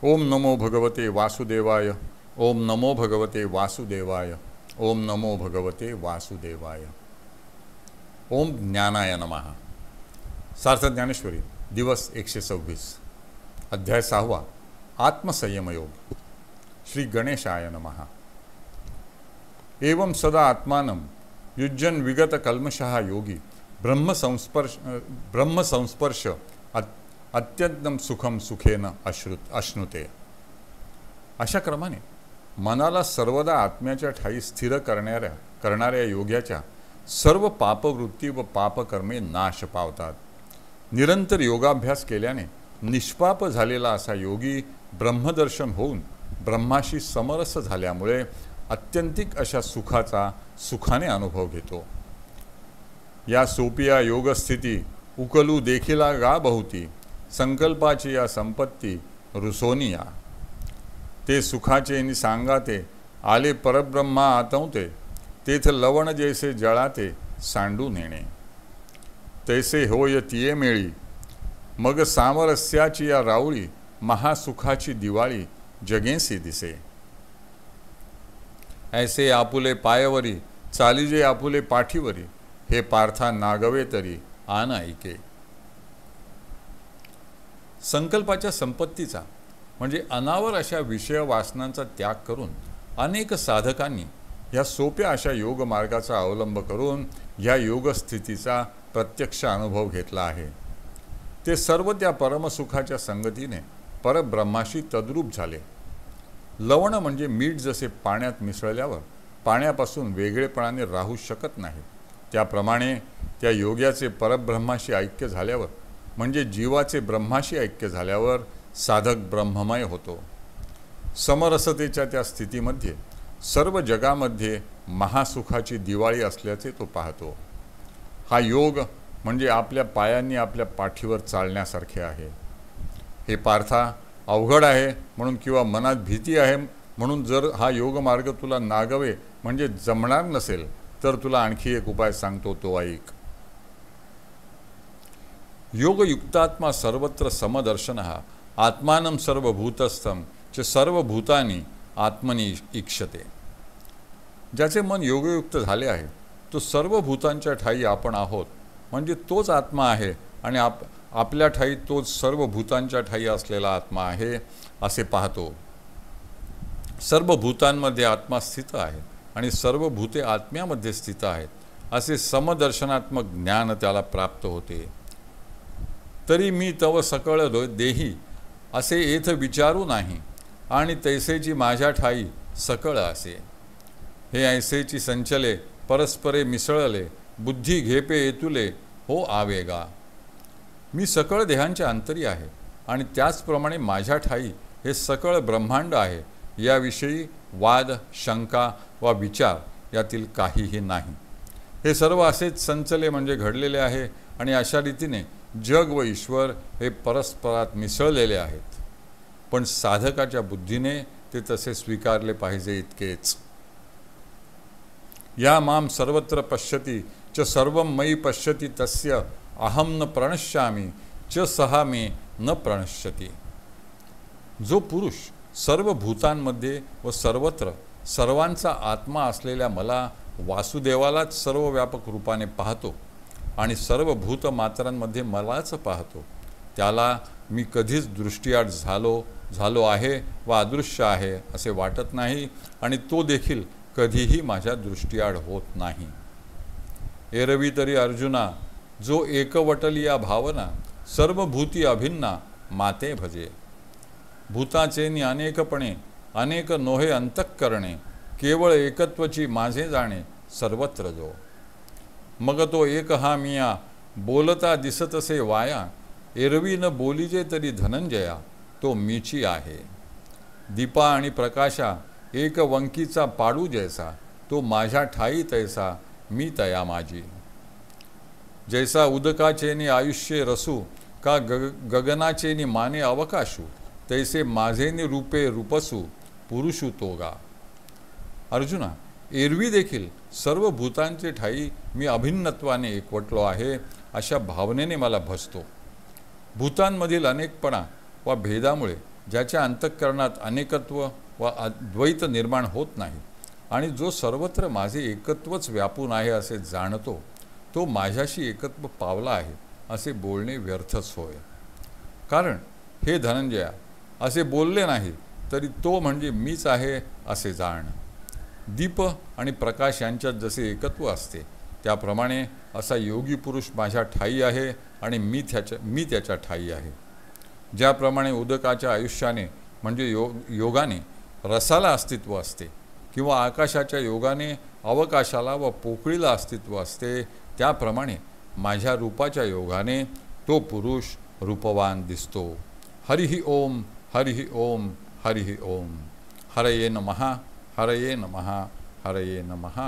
ओम नमो भगवते वासुदेवाय। ओम नमो भगवते वासुदेवाय। ओम नमो भगवते वासुदेवाय। ओम ज्ञानाय नमः। सार्थ ज्ञानेश्वरी दिवस 126 अध्याय 6 आत्मसंयम योग। श्री गणेशाय नमः। एवं सदा आत्मानं युज्यन विगत कल्मषः योगी ब्रह्मसंस्पर्श अत्यंतम सुखम सुखेन अश्नुते। अशा क्रमाने मनाला सर्वदा आत्म्याच्या ठाई स्थिर करणाऱ्या योग्याच्या सर्व पापवृत्ती व पापकर्मे नाश पावतात। निरंतर योगाभ्यास केल्याने निष्पाप झालेला असा योगी ब्रह्मदर्शन होऊन ब्रह्माशी समरस झाल्यामुळे अत्यंतिक अशा सुखाचा सुखाने अनुभव घेतो। या सोपिया योगस्थिती उकलू देखिला गा बहुती, संकल्पाची या संपत्ती रुसोनिया। ते सुखाचे नि सांगाते, आले परब्रह्मा आतवते, तेथ लवण जैसे जळाते सांडू नेणे। तैसे होय तिये मेळी, मग सामरस्याची या रावळी, महासुखाची दिवाळी जगेसी दिसे। ऐसे आपुले पायवरी, चालिजे आपुले पाठीवरी, हे पार्था नागवे तरी आन ऐके। संकल्पाच्या संपत्तीचा म्हणजे अनावर अशा विषय वासनांचा त्याग करून अनेक साधकांनी या सोप्या अशा योग मार्गाचा अवलंब करून या योगस्थितीचा प्रत्यक्ष अनुभव घेतला आहे। ते सर्व त्या परमसुखाच्या संगतीने परब्रह्माशी तद्रूप झाले। लवण म्हणजे मीठ जसे पाण्यात मिसळल्यावर पाण्यापासून वेगळेपणाने राहू शकत नाही, त्याप्रमाणे त्या योग्याचे परब्रह्माशी ऐक्य झाल्यावर म्हणजे जीवाचे ब्रह्माशी ऐक्य झाल्यावर साधक ब्रह्ममय होतो। समरसतेच्या त्या स्थितीमध्ये सर्व जगामध्ये महासुखाची दिवाळी असल्याचे तो पाहतो। हा योग म्हणजे आपल्या पायांनी आपल्या पाठीवर चालण्यासारखे आहे। हे पार्था, अवघड आहे म्हणून किंवा मनात भीती आहे म्हणून जर हा योगमार्ग तुला नागवे म्हणजे जमणार नसेल तर तुला आणखी एक उपाय सांगतो, तो ऐक। योगयुक्तात्मा सर्वत्र समदर्शनः आत्मानं सर्वभूतस्थं च सर्वभूतानि आत्मनि ईक्षते। ज्याचे मन योगयुक्त झाले आहे तो सर्व भूतांच्या ठाई आपण आहोत म्हणजे तोच आत्मा आहे आणि आपल्या ठाई तोच सर्व भूतांच्या ठाई असलेला आत्मा आहे असे पाहतो। सर्व भूतांमध्ये आत्मा स्थित आहे आणि सर्व भूते आत्म्यामध्ये स्थित आहेत असे समदर्शनात्मक ज्ञान त्याला प्राप्त होते। तरी मी तव सकळ देही असे येथ विचारू नाही, आणि तैसेची माझ्या ठाई सकळ असे। हे ऐसेची संचले परस्परे मिसळले, बुद्धी घेपे येतुले हो आवेगा। मी सकळ देहांच्या अंतरी आहे आणि त्याचप्रमाणे माझ्या ठाई हे सकळ ब्रह्मांड आहे, याविषयी वाद शंका वा विचार यातील काहीही नाही। हे सर्व असेच संचले म्हणजे घडलेले आहे आणि अशा रीतीने जग व ईश्वर हे परस्परात मिसळलेले आहेत, पण साधकाच्या बुद्धीने ते तसे स्वीकारले पाहिजे इतकेच। या माम सर्वत्र पश्यति च सर्वं मयि पश्यति तस्य अहम न प्रणश्यामि च सहा मे न प्रणश्यति। जो पुरुष सर्व भूतांमध्ये व सर्वत्र सर्वांचा आत्मा असलेल्या मला वासुदेवालाच सर्व व्यापक रूपाने पाहतो आणि सर्व भूतमात्रांमध्ये मलाच पाहतो, त्याला मी कधीच दृष्टीआड झालो आहे व अदृश्य आहे असे वाटत नाही आणि तो देखील कधीही माझ्या दृष्टीआड होत नाही। एरवी तरी अर्जुना, जो एकवटलिया भावना सर्व भूती अभिन्ना माते भजे। भूताचे नि अनेकपणे अनेक नोहे अंतःकरणे, केवळ एकत्वची माझे जाणे सर्वत्र जो। मग तो एक हा मिया बोलता दिसतसे वाया, एरवी न बोलीजे तरी धनंजया तो मीची आहे। दीपा आणि प्रकाशा एक वंकीचा पाडू जैसा, तो माझ्या ठाई तैसा मी तया माझी। जैसा उदकाचे नि आयुष्ये रसू, का गगनाचे नि माने अवकाशू, तैसे माझे नि रूपे रूपसू पुरुषू तोगा। अर्जुना, एरवी देखील सर्व भूतांचे ठाई मी अभिन्नत्वाने एकवटलो आहे अशा भावनेने मला भसतो। भूतांमधील अनेकपणा वा भेदामुळे ज्याच्या अंतःकरणात अनेकत्व व अद्वैत निर्माण होत नाही आणि जो सर्वत्र माझे एकत्वच व्यापून आहे असे जाणतो, तो माझ्याशी एकत्व पावला आहे असे बोलणे व्यर्थच होय. कारण हे धनंजया, असे बोलले नाही तरी तो म्हणजे मीच आहे असे जाण. दीप आणि प्रकाश यांच्यात जसे एकत्व असते त्याप्रमाणे असा योगी पुरुष माझ्या ठायी आहे आणि मी त्याच्या ठायी आहे. ज्याप्रमाणे उदकाच्या आयुष्याने म्हणजे योगाने रसाला अस्तित्व असते किंवा आकाशाच्या योगाने अवकाशाला व पोकळीला अस्तित्व असते, त्याप्रमाणे माझ्या रूपाच्या योगाने तो पुरुष रूपवान दिसतो. हरिहि ओम, हरिहि ओम, हरिहि ओम. हरये नमः, हरये नमः, हरये नमः.